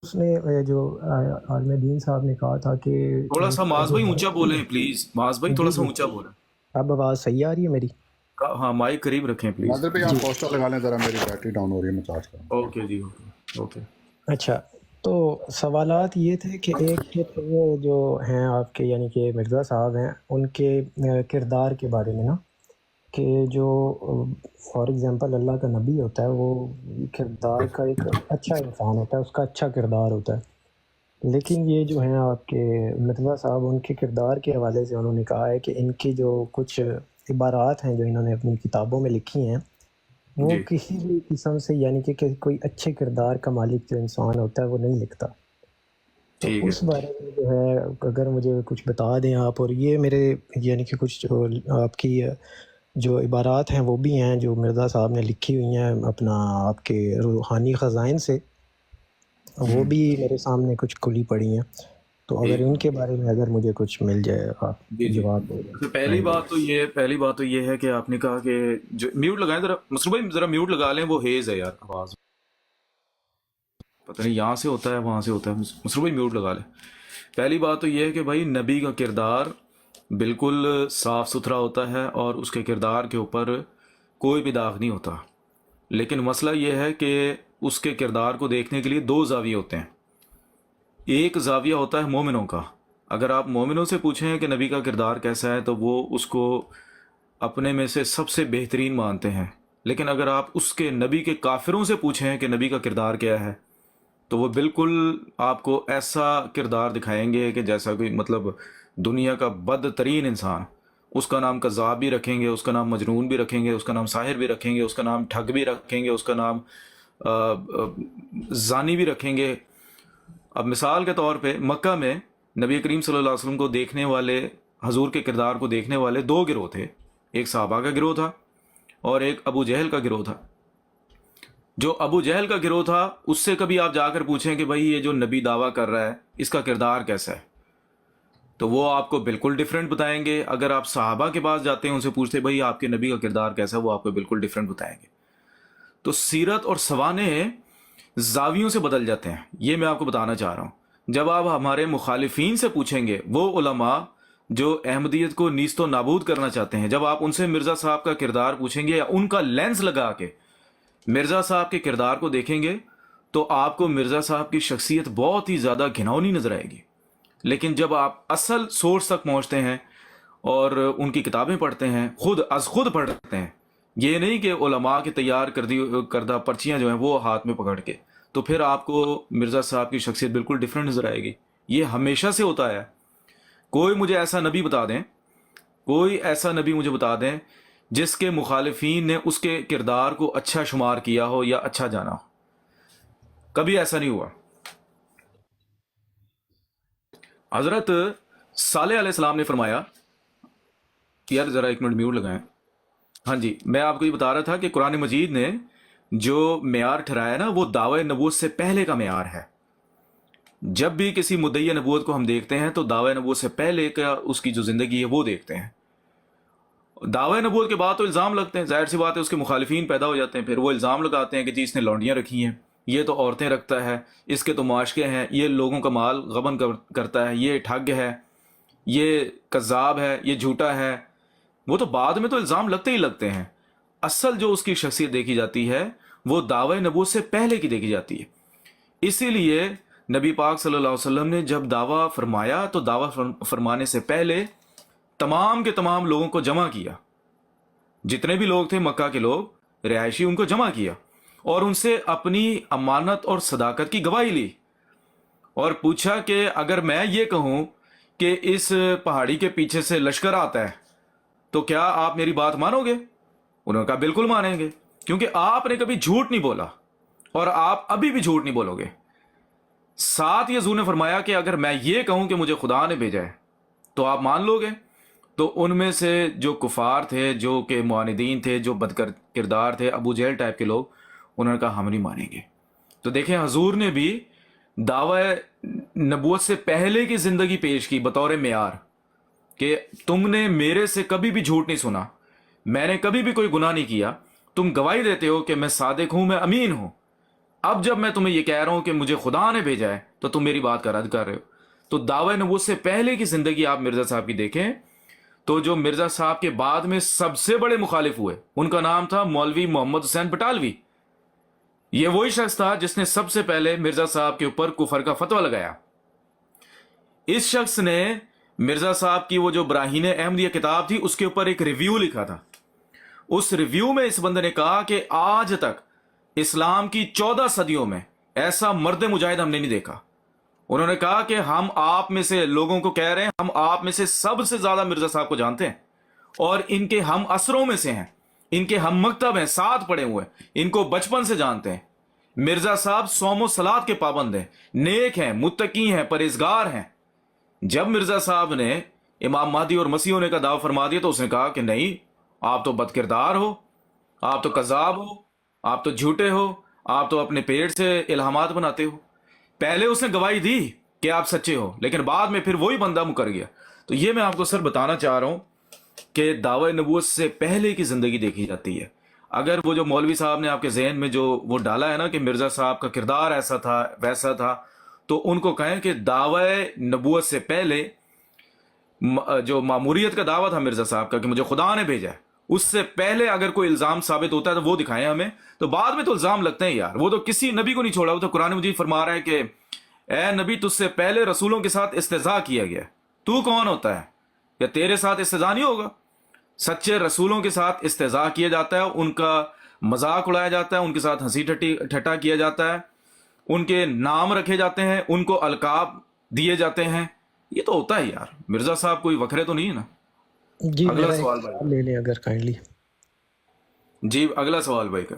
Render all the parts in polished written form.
اس نے جو عالم دین صاحب نے کہا تھا کہ تھوڑا ان سا کا معاذ جو بھائی اونچا ہے بولیں پلیز، معاذ بھائی تھوڑا جی سا جی اونچا بولیں. اب آواز صحیح آ رہی ہے میری؟ ہاں مائک قریب رکھیں پلیز. نادر بھائی جی آپ پوسٹر لگا لیں ذرا، میری بیٹری ڈاؤن ہو رہی ہے، میں چارج کروں. اوکے جی، اوکے اوکے. اچھا، تو سوالات یہ تھے کہ ایک کے تھے وہ جو ہیں آپ کے، یعنی کہ مرزا صاحب ہیں، ان کے کردار کے بارے میں نا، کہ جو فار ایگزامپل اللہ کا نبی ہوتا ہے وہ کردار کا ایک اچھا انسان ہوتا ہے، اس کا اچھا کردار ہوتا ہے. لیکن یہ جو ہیں آپ کے مرزا صاحب، ان کے کردار کے حوالے سے انہوں نے کہا ہے کہ ان کی جو کچھ عبارات ہیں جو انہوں نے اپنی کتابوں میں لکھی ہیں، وہ جی کسی بھی قسم سے، یعنی کہ کوئی اچھے کردار کا مالک جو انسان ہوتا ہے وہ نہیں لکھتا. تو ٹھیک ہے. اس بارے میں جو ہے اگر مجھے کچھ بتا دیں آپ، اور یہ میرے یعنی کہ کچھ جو آپ کی جو عبارات ہیں وہ بھی ہیں جو مرزا صاحب نے لکھی ہوئی ہیں اپنا آپ کے روحانی خزائن سے، وہ بھی میرے سامنے کچھ کھلی پڑی ہیں. تو اگر ٹھیک. ان کے بارے میں اگر مجھے کچھ مل جائے آپ جی جی. جواب دے تو دیں پہلی کائنڈلی. بات تو یہ ہے کہ آپ نے کہا کہ جو میوٹ لگائیں ذرا، مسرور بھائی ذرا میوٹ لگا لیں، وہ ہیز ہے یار آواز، پتہ نہیں یہاں سے ہوتا ہے وہاں سے ہوتا ہے. مسرور بھائی میوٹ لگا لیں. پہلی بات تو یہ ہے کہ بھائی نبی کا کردار بالکل صاف ستھرا ہوتا ہے اور اس کے کردار کے اوپر کوئی بھی داغ نہیں ہوتا. لیکن مسئلہ یہ ہے کہ اس کے کردار کو دیکھنے کے لیے دو زاویے ہوتے ہیں. ایک زاویہ ہوتا ہے مومنوں کا. اگر آپ مومنوں سے پوچھیں کہ نبی کا کردار کیسا ہے تو وہ اس کو اپنے میں سے سب سے بہترین مانتے ہیں. لیکن اگر آپ اس کے نبی کے کافروں سے پوچھیں کہ نبی کا کردار کیا ہے تو وہ بالکل آپ کو ایسا کردار دکھائیں گے کہ جیسا کوئی مطلب دنیا کا بدترین انسان. اس کا نام کذاب بھی رکھیں گے، اس کا نام مجنون بھی رکھیں گے، اس کا نام ساحر بھی رکھیں گے، اس کا نام ٹھگ بھی رکھیں گے، اس کا نام زانی بھی رکھیں گے. اب مثال کے طور پہ مکہ میں نبی کریم صلی اللہ علیہ وسلم کو دیکھنے والے، حضور کے کردار کو دیکھنے والے دو گروہ تھے. ایک صحابہ کا گروہ تھا اور ایک ابو جہل کا گروہ تھا. جو ابو جہل کا گروہ تھا اس سے کبھی آپ جا کر پوچھیں کہ بھائی یہ جو نبی دعویٰ کر رہا ہے اس کا کردار کیسا ہے تو وہ آپ کو بالکل ڈیفرنٹ بتائیں گے. اگر آپ صحابہ کے پاس جاتے ہیں ان سے پوچھتے بھائی آپ کے نبی کا کردار کیسا ہے، وہ آپ کو بالکل ڈیفرنٹ بتائیں گے. تو سیرت اور سوانح زاویوں سے بدل جاتے ہیں، یہ میں آپ کو بتانا چاہ رہا ہوں. جب آپ ہمارے مخالفین سے پوچھیں گے، وہ علماء جو احمدیت کو نیست و نابود کرنا چاہتے ہیں، جب آپ ان سے مرزا صاحب کا کردار پوچھیں گے یا ان کا لینس لگا کے مرزا صاحب کے کردار کو دیکھیں گے تو آپ کو مرزا صاحب کی شخصیت بہت ہی زیادہ گھناؤنی نظر آئے گی. لیکن جب آپ اصل سورس تک پہنچتے ہیں اور ان کی کتابیں پڑھتے ہیں، خود از خود پڑھتے ہیں، یہ نہیں کہ علماء کے تیار کردہ پرچیاں جو ہیں وہ ہاتھ میں پکڑ کے، تو پھر آپ کو مرزا صاحب کی شخصیت بالکل ڈیفرنٹ نظر آئے گی. یہ ہمیشہ سے ہوتا ہے. کوئی مجھے ایسا نبی بتا دیں، کوئی ایسا نبی مجھے بتا دیں جس کے مخالفین نے اس کے کردار کو اچھا شمار کیا ہو یا اچھا جانا ہو. کبھی ایسا نہیں ہوا. حضرت صالح علیہ السلام نے فرمایا، یار ذرا ایک منٹ میوٹ لگائیں. ہاں جی، میں آپ کو یہ بتا رہا تھا کہ قرآن مجید نے جو معیار ٹھہرایا نا وہ دعوی نبوت سے پہلے کا معیار ہے. جب بھی کسی مدعی نبوت کو ہم دیکھتے ہیں تو دعوی نبوت سے پہلے کا اس کی جو زندگی ہے وہ دیکھتے ہیں. دعوی نبوت کے بعد تو الزام لگتے ہیں، ظاہر سی بات ہے اس کے مخالفین پیدا ہو جاتے ہیں، پھر وہ الزام لگاتے ہیں کہ جی اس نے لونڈیاں رکھی ہیں، یہ تو عورتیں رکھتا ہے، اس کے تو معاشقے ہیں، یہ لوگوں کا مال غبن کرتا ہے، یہ ٹھگ ہے، یہ کذاب ہے، یہ جھوٹا ہے. وہ تو بعد میں تو الزام لگتے ہی لگتے ہیں. اصل جو اس کی شخصیت دیکھی جاتی ہے وہ دعوی نبوت سے پہلے کی دیکھی جاتی ہے. اسی لیے نبی پاک صلی اللہ علیہ وسلم نے جب دعویٰ فرمایا تو دعویٰ فرمانے سے پہلے تمام کے تمام لوگوں کو جمع کیا. جتنے بھی لوگ تھے مکہ کے لوگ رہائشی، ان کو جمع کیا اور ان سے اپنی امانت اور صداقت کی گواہی لی اور پوچھا کہ اگر میں یہ کہوں کہ اس پہاڑی کے پیچھے سے لشکر آتا ہے تو کیا آپ میری بات مانو گے؟ انہوں نے کہا بالکل مانیں گے، کیونکہ آپ نے کبھی جھوٹ نہیں بولا اور آپ ابھی بھی جھوٹ نہیں بولو گے. ساتھ یہ حضور نے فرمایا کہ اگر میں یہ کہوں کہ مجھے خدا نے بھیجا ہے تو آپ مان لو گے. تو ان میں سے جو کفار تھے، جو کہ معاندین تھے، جو بد کردار تھے، ابو جہل ٹائپ کے لوگ، انہوں نے کہا ہم نہیں مانیں گے. تو دیکھیں حضور نے بھی دعوی نبوت سے پہلے کی زندگی پیش کی بطور معیار کہ تم نے میرے سے کبھی بھی جھوٹ نہیں سنا، میں نے کبھی بھی کوئی گناہ نہیں کیا، تم گواہی دیتے ہو کہ میں صادق ہوں، میں امین ہوں، اب جب میں تمہیں یہ کہہ رہا ہوں کہ مجھے خدا نے بھیجا ہے تو تم میری بات کا رد کر رہے ہو. تو دعوی نبوت سے پہلے کی زندگی آپ مرزا صاحب کی دیکھیں تو جو مرزا صاحب کے بعد میں سب سے بڑے مخالف ہوئے ان کا نام تھا مولوی محمد حسین بٹالوی. یہ وہی شخص تھا جس نے سب سے پہلے مرزا صاحب کے اوپر کفر کا فتویٰ لگایا. اس شخص نے مرزا صاحب کی وہ جو براہین احمدیہ کتاب تھی اس کے اوپر ایک ریویو لکھا تھا. اس ریویو میں اس بندے نے کہا کہ آج تک اسلام کی 14 صدیوں میں ایسا مرد مجاہد ہم نے نہیں دیکھا. انہوں نے کہا کہ ہم آپ میں سے لوگوں کو کہہ رہے ہیں ہم آپ میں سے سب سے زیادہ مرزا صاحب کو جانتے ہیں اور ان کے ہم اسروں میں سے ہیں, ان کے ہم مکتب ہیں, ساتھ پڑھے ہوئے ہیں, ان کو بچپن سے جانتے ہیں. مرزا صاحب صوم و صلات کے پابند ہیں, نیک ہیں, متقی ہیں, پرہیزگار ہیں. جب مرزا صاحب نے امام مہدی اور مسیح ہونے کا دعویٰ فرما دیا تو اس نے کہا کہ نہیں, آپ تو بد کردار ہو, آپ تو کذاب ہو, آپ تو جھوٹے ہو, آپ تو اپنے پیٹ سے الہامات بناتے ہو. پہلے اس نے گواہی دی کہ آپ سچے ہو لیکن بعد میں پھر وہی بندہ مکر گیا. تو یہ میں آپ کو سر بتانا چاہ رہا ہوں کہ دعوی نبوت سے پہلے کی زندگی دیکھی جاتی ہے. اگر وہ جو مولوی صاحب نے آپ کے ذہن میں جو وہ ڈالا ہے نا کہ مرزا صاحب کا کردار ایسا تھا ویسا تھا, تو ان کو کہیں کہ دعوی نبوت سے پہلے جو ماموریت کا دعویٰ تھا مرزا صاحب کا کہ مجھے خدا نے بھیجا ہے, اس سے پہلے اگر کوئی الزام ثابت ہوتا ہے تو وہ دکھائیں ہمیں. تو بعد میں تو الزام لگتے ہیں یار, وہ تو کسی نبی کو نہیں چھوڑا. وہ تو قرآن مجید فرما رہا ہے کہ اے نبی تجھ سے پہلے رسولوں کے ساتھ استہزاء کیا گیا, تو کون ہوتا ہے یا تیرے ساتھ استہزاء نہیں ہوگا. سچے رسولوں کے ساتھ استہزاء کیا جاتا ہے, ان کا مذاق اڑایا جاتا ہے, ان کے ساتھ ہنسی ٹھٹا کیا جاتا ہے, ان کے نام رکھے جاتے ہیں, ان کو القاب دیے جاتے ہیں. یہ تو ہوتا ہے یار. مرزا صاحب کوئی وکھرے تو نہیں ہے نا. جی اگلا میرا سوال ایک بھائی. سوال لے لیں اگر کائنڈلی. جی اگلا سوال بھائی کا.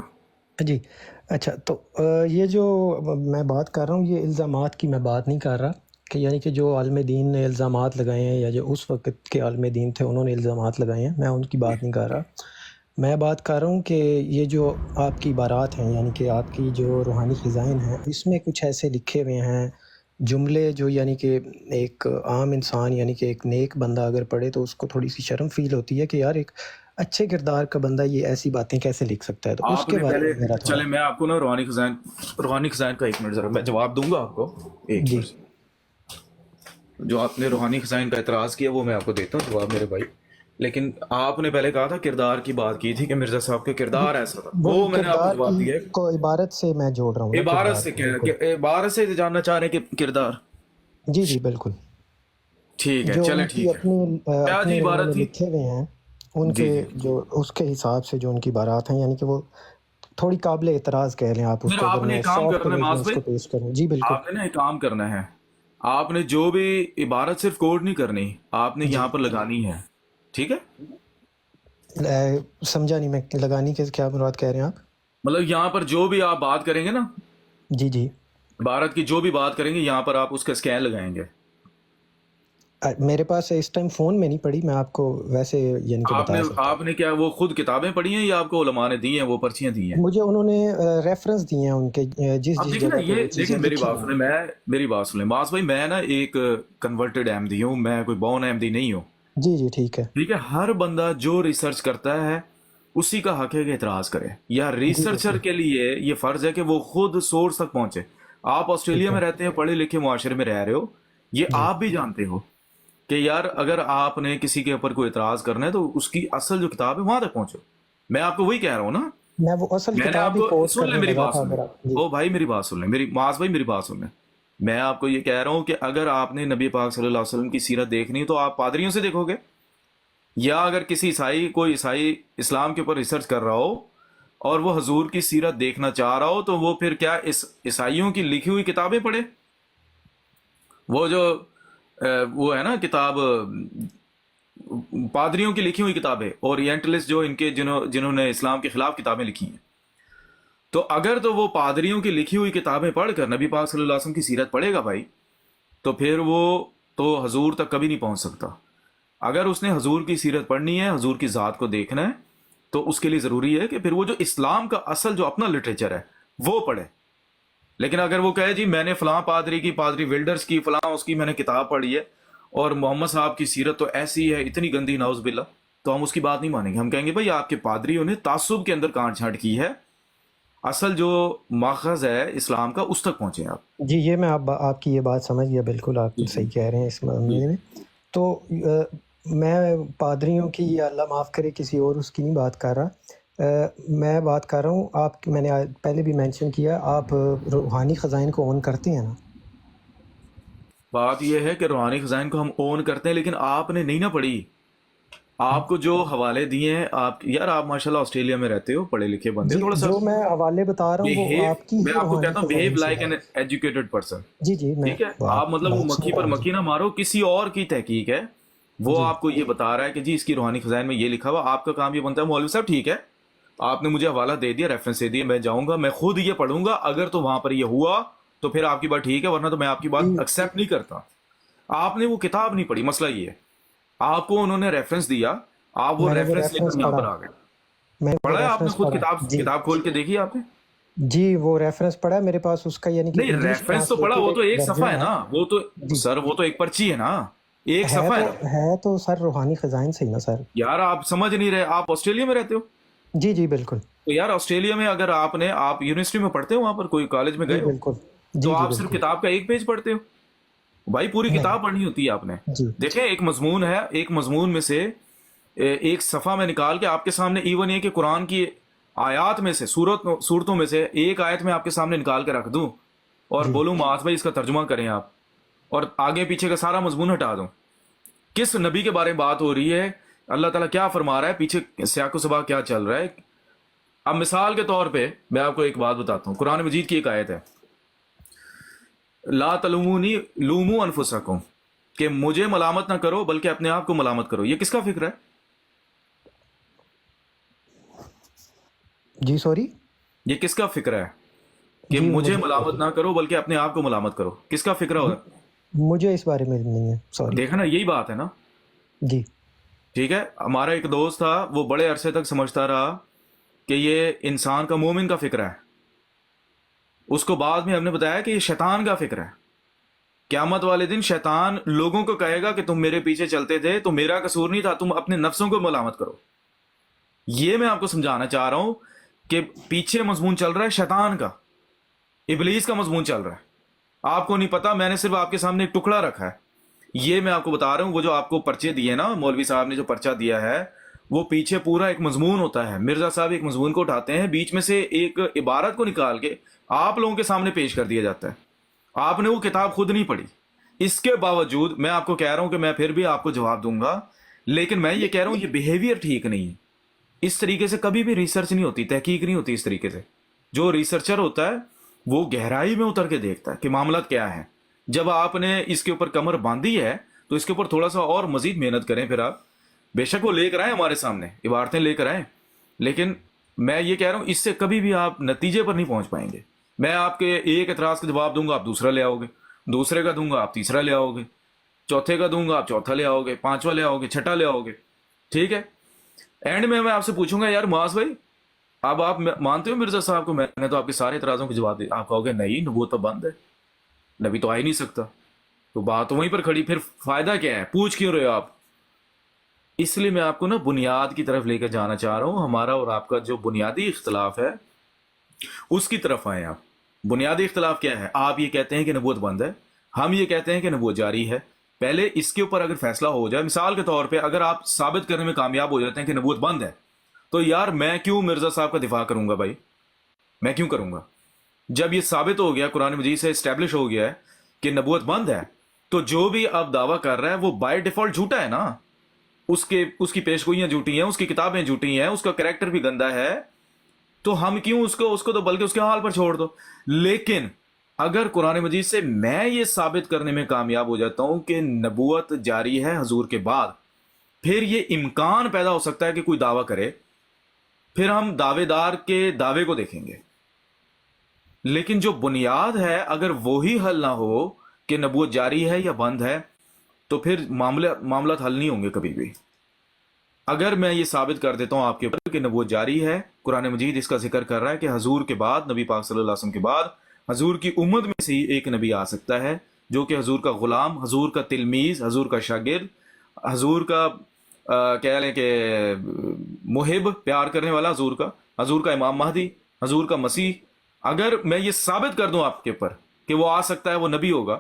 جی اچھا, تو یہ جو میں بات کر رہا ہوں یہ الزامات کی میں بات نہیں کر رہا کہ یعنی کہ جو عالم دین نے الزامات لگائے ہیں یا جو اس وقت کے عالم دین تھے انہوں نے الزامات لگائے ہیں, میں ان کی بات نہیں کر رہا. میں بات کر رہا ہوں کہ یہ جو آپ کی عبارات ہیں یعنی کہ آپ کی جو روحانی خزائن ہیں اس میں کچھ ایسے لکھے ہوئے ہیں جملے جو یعنی کہ ایک عام انسان یعنی کہ ایک نیک بندہ اگر پڑھے تو اس کو تھوڑی سی شرم فیل ہوتی ہے کہ یار ایک اچھے کردار کا بندہ یہ ایسی باتیں کیسے لکھ سکتا ہے. تو اس آپ کے نے بارے پہلے میں میرا تھوڑا. چلے میں آپ کو نا روحانی خزائن کا 1 منٹ ذرا میں جواب دوں گا آپ کو. ایک جی منٹ. جو آپ نے روحانی خزائن کا اعتراض کیا وہ میں آپ کو دیتا ہوں جواب میرے بھائی. لیکن آپ نے پہلے کہا تھا کردار کی بات کی تھی کہ مرزا صاحب کا کردار ایسا تھا, وہی وہ میں نے آپ کو کردار جواب کی دیا ہے. کو عبارت سے میں جوڑ رہا ہوں نا, عبارت کردار سے کو بالکل. عبارت سے جاننا چاہ رہے ہیں کہ کردار. جی جی بالکل. ٹھیک ہے جو چلے ان کی ٹھیک ہے. کیا جی اپنے انہوں عبارت نے تھی؟ لکھے ہوئے ہیں ان جی کے جی جو اس کے حساب سے جو ان کی عبارات ہیں یعنی کہ وہ تھوڑی قابل اعتراض کہہ لیں آپ اس پھر کو, آپ اگر نے میں ایک کام سافٹ کرنا ہے ورژن معاذ اس بھائی, کو پیش کروں. جی بالکل. آپ نے نا ایک کام کرنا ہے. آپ نے جو بھی عبارت صرف کوڈ نہیں کرنی, آپ نے جی یہاں پر لگانی ہے. ٹھیک ہے, سمجھا نہیں میں, لگانی کے کیا مراد کہہ رہے ہیں آپ؟ مطلب یہاں پر جو بھی آپ بات کریں گے نا, جی جی. عبارت کی جو بھی بات کریں گے یہاں پر آپ اس کا اسکین لگائیں گے. میرے پاس اس ٹائم فون میں نہیں پڑھی, میں آپ کو ویسے یعنی کہ بتا سکتا ہوں. آپ نے کیا وہ خود کتابیں پڑھی ہیں یا آپ کو علماء نے دی ہیں, وہ پرچیاں دی ہیں؟ مجھے انہوں نے ریفرنس دیے ہیں ان کے جس اب جس دیکھیں نا, جگہ پہ یہ وہ دیکھیں چیزیں میری لکھی بات ہوئی سنیں, ہیں. میری بات سنیں معاذ بھائی, میں نا ایک کنورٹڈ احمدی ہوں, میں کوئی بون احمدی نہیں ہوں. جی جی ٹھیک ہے. ٹھیک ہے, ہر بندہ جو ریسرچ کرتا ہے اسی کا حق ہے کہ اعتراض کرے, یا جی ریسرچر بالکل کے لیے یہ فرض ہے کہ وہ خود سورس تک پہنچے. آپ ٹھیک آسٹریلیا ہے. میں رہتے ہیں, پڑھے لکھے معاشرے میں رہ رہے ہو, یہ جی آپ بھی جانتے ہو کہ یار اگر آپ نے کسی کے اوپر کوئی اعتراض کرنا ہے تو اس کی اصل جو کتاب ہے وہاں تک پہنچو. میں آپ کو وہی کہہ رہا ہوں نا, میں وہ اصل میں نے کتاب آپ ہی کو کوٹ سن لیں, کرنے میری لگا بات تھا سن لیں, اگر آپ. جی او بھائی میری بات سن لیں, میری معاذ بھائی میری بات سن لیں. میں آپ کو یہ کہہ رہا ہوں کہ اگر آپ نے نبی پاک صلی اللہ علیہ وسلم کی سیرت دیکھنی ہے تو آپ پادریوں سے دیکھو گے, یا اگر کسی کوئی عیسائی اسلام کے اوپر ریسرچ کر رہا ہو اور وہ حضور کی سیرت دیکھنا چاہ رہا ہو تو وہ پھر کیا عیسائیوں کی لکھی ہوئی کتابیں پڑھے. وہ جو وہ ہے نا کتاب, پادریوں کی لکھی ہوئی کتابیں, اورینٹلسٹ جو ان کے جنہوں نے اسلام کے خلاف کتابیں لکھی ہیں, تو اگر تو وہ پادریوں کی لکھی ہوئی کتابیں پڑھ کر نبی پاک صلی اللہ علیہ وسلم کی سیرت پڑھے گا بھائی, تو پھر وہ تو حضور تک کبھی نہیں پہنچ سکتا. اگر اس نے حضور کی سیرت پڑھنی ہے, حضور کی ذات کو دیکھنا ہے, تو اس کے لیے ضروری ہے کہ پھر وہ جو اسلام کا اصل جو اپنا لٹریچر ہے وہ پڑھے. لیکن اگر وہ کہے جی میں نے فلاں پادری کی, پادری ولڈرز کی, فلاں اس کی میں نے کتاب پڑھی ہے اور محمد صاحب کی سیرت تو ایسی ہے اتنی گندی نعوذ باللہ, تو ہم اس کی بات نہیں مانیں گے. ہم کہیں گے بھائی آپ کے پادریوں نے تعصب کے اندر کانٹ چھانٹ کی ہے, اصل جو ماخذ ہے اسلام کا اس تک پہنچیں آپ. جی یہ میں آپ کی یہ بات سمجھ گیا، بالکل آپ جی صحیح کہہ رہے ہیں اس جی معاملے میں. تو میں پادریوں کی، یا اللہ معاف کرے کسی اور اس کی نہیں بات کر رہا، میں بات کر رہا ہوں آپ، میں نے پہلے بھی مینشن کیا، آپ روحانی خزائن کو اون کرتے ہیں نا؟ بات یہ ہے کہ روحانی خزائن کو ہم اون کرتے ہیں، لیکن آپ نے نہیں نہ پڑھی. آپ کو جو حوالے دیے ہیں، آپ یار آپ ماشاءاللہ آسٹریلیا میں رہتے ہو، پڑھے لکھے بندے، جی تھوڑا سا جو میں حوالے بتا رہا ہوں وہ بہیو، آپ کی میں ہی آپ کو روحانی کہتا ہوں خزائن بہیو سے لائک ہے. An educated person. جی میں ٹھیک ہے، آپ بات مطلب وہ بات مکھی سن پر رہا ہوں. مکھی نہ مارو، کسی اور کی تحقیق ہے، وہ جی آپ کو یہ بتا رہا ہے کہ جی اس کی روحانی خزائن میں یہ لکھا ہوا. آپ کا کام یہ بنتا ہے مولوی صاحب ٹھیک ہے، آپ نے مجھے حوالہ دے دیا، ریفرنس دے دیا، میں جاؤں گا، میں خود یہ پڑھوں گا، اگر تو وہاں پر یہ ہوا تو پھر آپ کی بات ٹھیک ہے، ورنہ تو میں آپ کی بات جی ایکسیپٹ نہیں کرتا. آپ نے وہ کتاب نہیں پڑھی، مسئلہ یہ ہے. آپ کو انہوں نے ریفرنس دیا، آپ وہ میں نے وہ ریفرنس لے کر ریفرنس یہاں پڑھا، پر آ گئے. میں نے وہ پڑھا ہے آپ نے ریفرنس خود پڑھا. کتاب جی کتاب کھول کے دیکھی آپ نے؟ جی وہ ریفرنس پڑھا ہے میرے پاس، اس کا یعنی کہ نہیں، انگلش ریفرنس تو پڑھا، ٹرانسلیٹڈ وہ تو ایک ایک صفحہ ورژن ہے ہے. نا، وہ تو جی سر وہ تو ایک پرچی ہے نا، ایک صفحہ ہے نا. ہے تو سر روحانی خزائن سے ہی نا سر. یار آپ سمجھ نہیں رہے، آپ آسٹریلیا میں رہتے ہو. جی بالکل. تو یار آسٹریلیا میں اگر آپ یونیورسٹی میں پڑھتے ہو، وہاں پر کوئی کالج میں جی گئے ہو، بالکل. تو جی آپ صرف بالکل. کتاب کا ایک پیج پڑھتے ہو؟ بھائی پوری نہیں. کتاب پڑھنی ہوتی ہے آپ نے. جی دیکھیں ایک مضمون ہے، ایک مضمون میں سے ایک صفحہ میں نکال کے آپ کے سامنے، ایون یہ کہ قرآن کی آیات میں سے، صورتوں میں سے ایک آیت میں آپ کے سامنے نکال کے رکھ دوں اور جی بولوں معاذ بھائی اس کا ترجمہ کریں آپ، اور آگے پیچھے کا سارا مضمون ہٹا دوں، کس نبی کے بارے میں بات ہو رہی ہے، اللہ تعالیٰ کیا فرما رہا ہے، پیچھے سیاق و سباق کیا چل رہا ہے. اب مثال کے طور پہ میں آپ کو ایک بات بتاتا ہوں، قرآن مجید کی ایک آیت ہے، لا تلومونی لومو انفسکم، کہ مجھے ملامت نہ کرو بلکہ اپنے آپ کو ملامت کرو. یہ کس کا فکر ہے؟ جی سوری. یہ کس کا فکر ہے کہ جی مجھے مجھے ملامت نہ کرو بلکہ اپنے آپ کو ملامت کرو؟ کس کا فکر ہے؟ مجھے اس بارے میں نہیں ہے، سوری. دیکھا نا، یہی بات ہے نا. جی ٹھیک ہے، ہمارا ایک دوست تھا، وہ بڑے عرصے تک سمجھتا رہا کہ یہ انسان کا، مومن کا فکر ہے. اس کو بعد میں ہم نے بتایا کہ یہ شیطان کا فکر ہے. قیامت والے دن شیطان لوگوں کو کہے گا کہ تم میرے پیچھے چلتے تھے تو میرا قصور نہیں تھا، تم اپنے نفسوں کو ملامت کرو. یہ میں آپ کو سمجھانا چاہ رہا ہوں کہ پیچھے مضمون چل رہا ہے شیطان کا، ابلیس کا مضمون چل رہا ہے. آپ کو نہیں پتا، میں نے صرف آپ کے سامنے ایک ٹکڑا رکھا ہے. یہ میں آپ کو بتا رہا ہوں، وہ جو آپ کو پرچے دیے نا، مولوی صاحب نے جو پرچہ دیا ہے، وہ پیچھے پورا ایک مضمون ہوتا ہے. مرزا صاحب ایک مضمون کو اٹھاتے ہیں، بیچ میں سے ایک عبارت کو نکال کے آپ لوگوں کے سامنے پیش کر دیا جاتا ہے. آپ نے وہ کتاب خود نہیں پڑھی. اس کے باوجود میں آپ کو کہہ رہا ہوں کہ میں پھر بھی آپ کو جواب دوں گا، لیکن میں یہ کہہ رہا ہوں یہ بیہیویئر ٹھیک نہیں ہے. اس طریقے سے کبھی بھی ریسرچ نہیں ہوتی، تحقیق نہیں ہوتی اس طریقے سے. جو ریسرچر ہوتا ہے وہ گہرائی میں اتر کے دیکھتا ہے کہ معاملات کیا ہے. جب آپ نے اس کے اوپر کمر باندھی ہے تو اس کے اوپر تھوڑا سا اور مزید محنت کریں. پھر آپ بے شک وہ لے کر آئیں ہمارے سامنے، عبارتیں لے کر آئیں، لیکن میں یہ کہہ رہا ہوں اس سے کبھی بھی آپ نتیجے پر نہیں پہنچ پائیں گے. میں آپ کے ایک اعتراض کا جواب دوں گا، آپ دوسرا لے آؤ گے، دوسرے کا دوں گا آپ تیسرا لے آؤ گے، چوتھے کا دوں گا آپ چوتھا لے آؤ گے، پانچواں لے آؤ گے، چھٹا لے آؤ گے. ٹھیک ہے، اینڈ میں آپ سے پوچھوں گا یار معاذ بھائی، اب آپ مانتے ہو مرزا صاحب کو؟ میں نے تو آپ کے سارے اعتراضوں کے جواب دیا. آپ کہو گے نہیں، نبوت تو بند ہے، نبی تو آ ہی نہیں سکتا. تو بات وہیں پر کھڑی، پھر فائدہ کیا ہے؟ پوچھ کیوں رہے ہو آپ؟ اس لیے میں آپ کو نا بنیاد کی طرف لے کر جانا چاہ رہا ہوں. ہمارا اور آپ کا جو بنیادی اختلاف ہے اس کی طرف آئیں آپ. بنیادی اختلاف کیا ہے؟ آپ یہ کہتے ہیں کہ نبوت بند ہے، ہم یہ کہتے ہیں کہ نبوت جاری ہے. پہلے اس کے اوپر اگر فیصلہ ہو جائے، مثال کے طور پہ اگر آپ ثابت کرنے میں کامیاب ہو جاتے ہیں کہ نبوت بند ہے، تو یار میں کیوں مرزا صاحب کا دفاع کروں گا بھائی؟ میں کیوں کروں گا؟ جب یہ ثابت ہو گیا، قرآن مجید سے اسٹیبلش ہو گیا ہے کہ نبوت بند ہے، تو جو بھی اب دعویٰ کر رہا ہے وہ بائی ڈیفالٹ جھوٹا ہے نا. اس کی پیشگوئیاں جھوٹی ہیں، اس کی کتابیں جھوٹی ہیں، اس کا کریکٹر بھی گندا ہے. تو ہم کیوں اس کو تو بلکہ اس کے حال پر چھوڑ دو. لیکن اگر قرآن مجید سے میں یہ ثابت کرنے میں کامیاب ہو جاتا ہوں کہ نبوت جاری ہے حضور کے بعد، پھر یہ امکان پیدا ہو سکتا ہے کہ کوئی دعویٰ کرے، پھر ہم دعوے دار کے دعوے کو دیکھیں گے. لیکن جو بنیاد ہے اگر وہی حل نہ ہو کہ نبوت جاری ہے یا بند ہے، تو پھر معاملات حل نہیں ہوں گے کبھی بھی. اگر میں یہ ثابت کر دیتا ہوں آپ کے اوپر کہ نبوت جاری ہے، قرآن مجید اس کا ذکر کر رہا ہے کہ حضور کے بعد، نبی پاک صلی اللہ علیہ وسلم کے بعد حضور کی امت میں سے ہی ایک نبی آ سکتا ہے جو کہ حضور کا غلام، حضور کا تلمیذ، حضور کا شاگرد، حضور کا کہہ لیں کہ محب، پیار کرنے والا، حضور کا امام مہدی، حضور کا مسیح، اگر میں یہ ثابت کر دوں آپ کے اوپر کہ وہ آ سکتا ہے، وہ نبی ہوگا،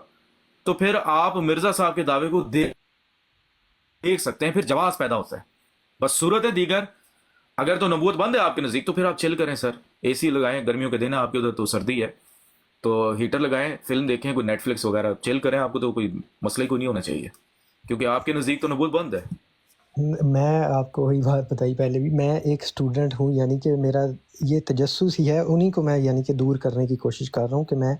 تو پھر آپ مرزا صاحب کے دعوے کو دیکھ سکتے ہیں، پھر جواز پیدا ہوتا ہے. بس صورت ہے دیگر، اگر تو نبوت بند ہے آپ کے نزدیک تو پھر آپ چل کریں سر، اے سی لگائیں، گرمیوں کے دن ہے آپ کے ادھر تو سردی ہے تو ہیٹر لگائیں، فلم دیکھیں، کوئی نیٹ فلکس وغیرہ چل کریں، آپ کو تو کوئی مسئلہ کوئی نہیں ہونا چاہیے، کیونکہ آپ کے نزدیک تو نبوت بند ہے. میں آپ کو وہی بات بتائی پہلے بھی، میں ایک اسٹوڈنٹ ہوں، یعنی کہ میرا یہ تجسس ہی ہے، انہی کو میں یعنی کہ دور کرنے کی کوشش کر رہا ہوں کہ میں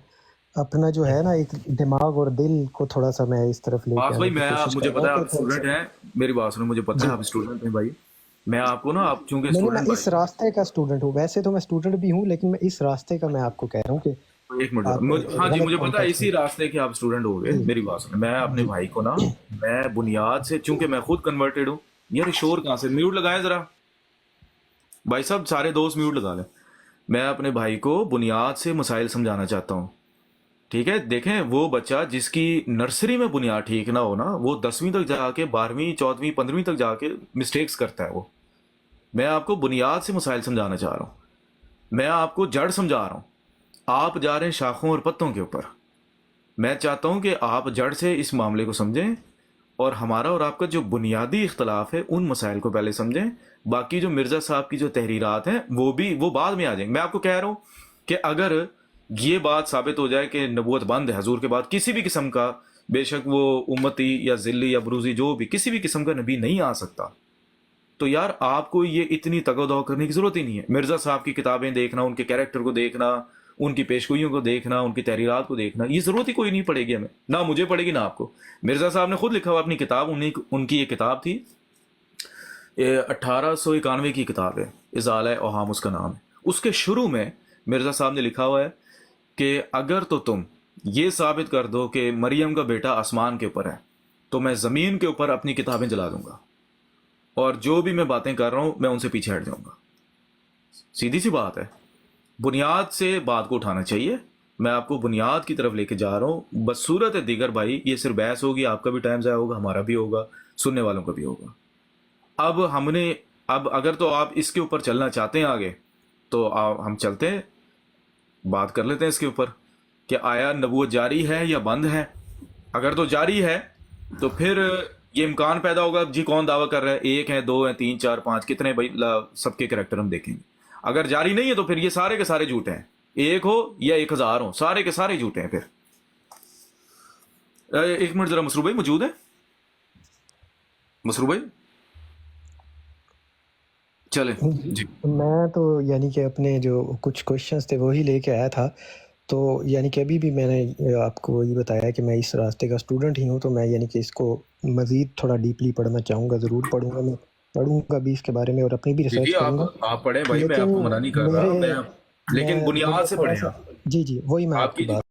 اپنا جو ہے نا ایک دماغ اور دل کو تھوڑا سا میں اس طرف لے کے باس آنے بھائی، کی کوشش مجھے کر رہا پتا ہوں ہے آپ کہ تھوڑا اسٹوڈنٹ سا. ہیں، میری بات سنو، مجھے پتا جی ہے آپ اسٹوڈنٹ ہیں بھائی. میں آپ کو نا، آپ چونکہ نہیں، میں اسٹوڈنٹ اس بھائی، راستے کا اسٹوڈنٹ ہوں، ویسے تو میں اسٹوڈنٹ بھی ہوں، لیکن میں اس راستے کا میں آپ کو کہہ رہا ہوں کہ ایک منٹ ذرا، آپ ہاں جی، غلط مجھے پتا ہے کانٹیکس میں. اسی راستے کے آپ اسٹوڈنٹ ہو گئے. جی میری بات سنیں، میں اپنے جی بھائی کو نا، میں بنیاد سے، چونکہ میں خود کنورٹڈ ہوں. یار شور کہاں سے؟ میوٹ لگائیں ذرا بھائی صاحب، سارے دوست میوٹ لگا لیں. میں اپنے بھائی کو بنیاد سے مسائل سمجھانا چاہتا ہوں، ٹھیک ہے؟ دیکھیں، وہ بچہ جس کی نرسری میں بنیاد ٹھیک نہ ہو نا، وہ 10ویں تک جا کے، 12ویں 14ویں 15ویں تک جا کے مسٹیکس کرتا ہے. وہ میں آپ کو بنیاد سے مسائل سمجھانا چاہ رہا ہوں، میں آپ کو جڑ سمجھا رہا ہوں. آپ جا رہے ہیں شاخوں اور پتوں کے اوپر. میں چاہتا ہوں کہ آپ جڑ سے اس معاملے کو سمجھیں، اور ہمارا اور آپ کا جو بنیادی اختلاف ہے ان مسائل کو پہلے سمجھیں. باقی جو مرزا صاحب کی جو تحریرات ہیں وہ بعد میں آ جائیں. میں آپ کو کہہ رہا ہوں کہ اگر یہ بات ثابت ہو جائے کہ نبوت بند ہے حضور کے بعد کسی بھی قسم کا، بے شک وہ امتی یا ذلی یا بروزی جو بھی کسی بھی قسم کا نبی نہیں آ سکتا، تو یار آپ کو یہ اتنی تگ و دو کرنے کی ضرورت ہی نہیں ہے. مرزا صاحب کی کتابیں دیکھنا، ان کے کیریکٹر کو دیکھنا، ان کی پیشگوئیوں کو دیکھنا، ان کی تحریرات کو دیکھنا، یہ ضرورت ہی کوئی نہیں پڑے گی ہمیں، نہ مجھے پڑے گی نہ آپ کو. مرزا صاحب نے خود لکھا ہوا اپنی کتاب، ان کی یہ کتاب تھی، 1891 کی کتاب ہے، ازالہ اوہام اس کا نام ہے. اس کے شروع میں مرزا صاحب نے لکھا ہوا ہے کہ اگر تو تم یہ ثابت کر دو کہ مریم کا بیٹا آسمان کے اوپر ہے، تو میں زمین کے اوپر اپنی کتابیں جلا دوں گا، اور جو بھی میں باتیں کر رہا ہوں میں ان سے پیچھے ہٹ جاؤں گا. سیدھی سی بات ہے، بنیاد سے بات کو اٹھانا چاہیے. میں آپ کو بنیاد کی طرف لے کے جا رہا ہوں. بس صورت ہے دیگر بھائی، یہ صرف بحث ہوگی، آپ کا بھی ٹائم ضائع ہوگا، ہمارا بھی ہوگا، سننے والوں کا بھی ہوگا. اب اگر تو آپ اس کے اوپر چلنا چاہتے ہیں آگے، تو ہم چلتے ہیں، بات کر لیتے ہیں اس کے اوپر کہ آیا نبوت جاری ہے یا بند ہے. اگر تو جاری ہے تو پھر یہ امکان پیدا ہوگا، جی کون دعویٰ کر رہا ہے، 1 ہے، 2 ہیں، 3 4 5 کتنے بھائی، سب کے کریکٹر ہم دیکھیں گے. اگر جاری نہیں ہے تو پھر یہ سارے کے سارے جھوٹے ہیں، 1 ہو یا 1000 ہو، سارے کے سارے جھوٹے ہیں. پھر ایک منٹ ذرا، مسرور بھائی موجود ہے؟ مسرور بھائی چلیں جی. میں تو یعنی کہ اپنے جو کچھ کوشچنس تھے وہی لے کے آیا تھا، تو یعنی کہ ابھی بھی میں نے آپ کو یہ بتایا کہ میں اس راستے کا اسٹوڈنٹ ہی ہوں، تو میں یعنی کہ اس کو مزید تھوڑا ڈیپلی پڑھنا چاہوں گا، ضرور پڑھوں گا، میں پڑھوں گا بھی اس کے بارے میں اور اپنی بھی جی ریسرچ جی، کروں گا. آپ پڑھیں بھائی، میں لیکن آپ کو منع نہیں کر رہا، میرے لیکن مجھے بنیاد سے تھوڑا پڑھیں سا، آپ. جی وہی میں آپ آپ کی کی جو بات